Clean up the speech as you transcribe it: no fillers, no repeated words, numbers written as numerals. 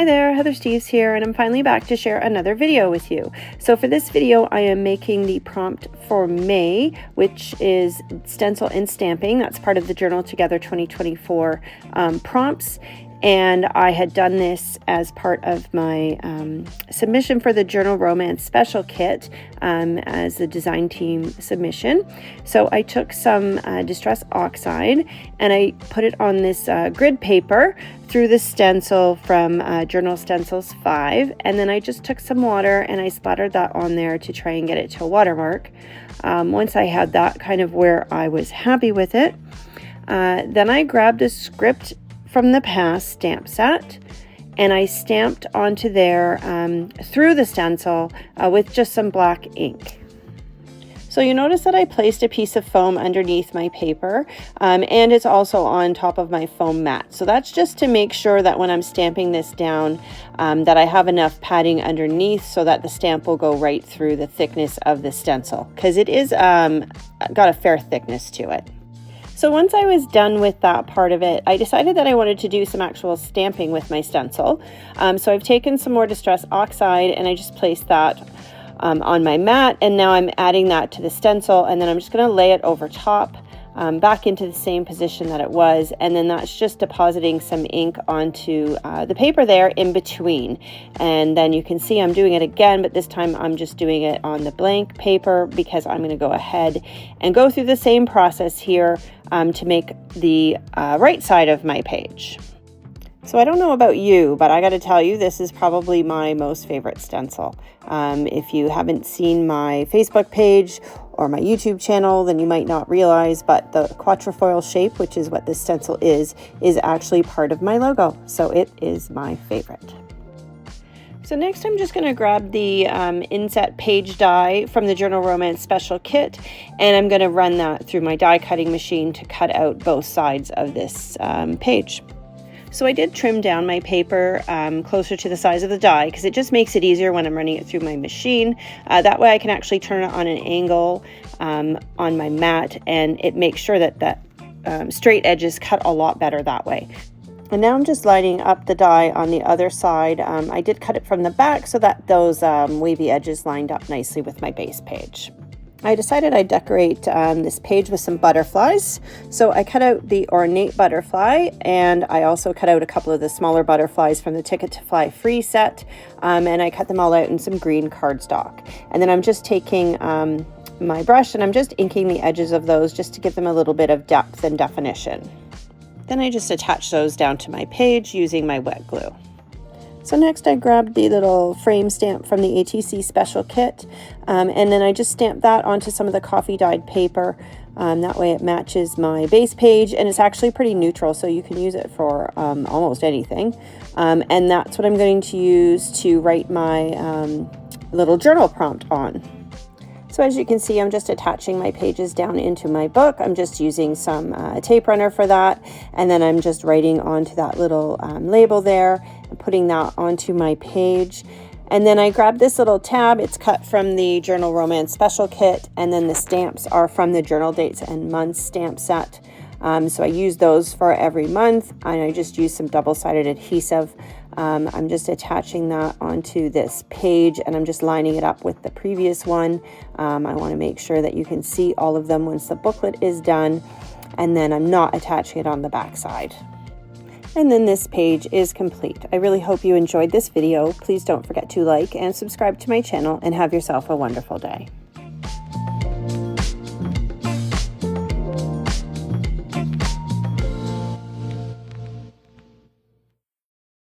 Hi there, Heather Steves here, and I'm finally back to share another video with you. So for this video, I am making the prompt for May, which is stencil and stamping. That's part of the Journal Together 2024 prompts. And I had done this as part of my submission for the Journal Romance Special Kit as a design team submission. So I took some Distress Oxide and I put it on this grid paper through the stencil from Journal Stencils 5. And then I just took some water and I splattered that on there to try and get it to a watermark. Once I had that kind of where I was happy with it, then I grabbed a script from the past stamp set and I stamped onto there through the stencil with just some black ink. So you notice that I placed a piece of foam underneath my paper and it's also on top of my foam mat. So that's just to make sure that when I'm stamping this down that I have enough padding underneath so that the stamp will go right through the thickness of the stencil, because it is got a fair thickness to it. So once I was done with that part of it, I decided that I wanted to do some actual stamping with my stencil. So I've taken some more Distress Oxide and I just placed that on my mat, and now I'm adding that to the stencil, and then I'm just going to lay it over top back into the same position that it was, and then that's just depositing some ink onto the paper there in between. And then you can see I'm doing it again, but this time I'm just doing it on the blank paper because I'm going to go ahead and go through the same process here to make the right side of my page. So I don't know about you, but I got to tell you, this is probably my most favorite stencil. If you haven't seen my Facebook page or my YouTube channel, then you might not realize, but the quatrefoil shape, which is what this stencil is actually part of my logo. So it is my favorite. So next I'm just going to grab the inset page die from the Journal Romance Special Kit, and I'm going to run that through my die cutting machine to cut out both sides of this page. So I did trim down my paper closer to the size of the die because it just makes it easier when I'm running it through my machine. That way I can actually turn it on an angle on my mat, and it makes sure that straight edges cut a lot better that way. And now I'm just lining up the die on the other side. I did cut it from the back so that those wavy edges lined up nicely with my base page. I decided I'd decorate this page with some butterflies. So I cut out the ornate butterfly, and I also cut out a couple of the smaller butterflies from the Ticket to Fly Free set, and I cut them all out in some green cardstock. And then I'm just taking my brush and I'm just inking the edges of those just to give them a little bit of depth and definition. Then I just attach those down to my page using my wet glue. So next I grabbed the little frame stamp from the ATC Special Kit, and then I just stamped that onto some of the coffee dyed paper. That way it matches my base page, and it's actually pretty neutral, so you can use it for almost anything. And that's what I'm going to use to write my little journal prompt on. So as you can see, I'm just attaching my pages down into my book. I'm just using some tape runner for that. And then I'm just writing onto that little label there and putting that onto my page. And then I grabbed this little tab. It's cut from the Journal Romance Special Kit. And then the stamps are from the Journal Dates and Months stamp set. So I use those for every month. And I just use some double-sided adhesive. I'm just attaching that onto this page, and I'm just lining it up with the previous one. I want to make sure that you can see all of them once the booklet is done, and then I'm not attaching it on the back side. And then this page is complete. I really hope you enjoyed this video. Please don't forget to like and subscribe to my channel, and have yourself a wonderful day.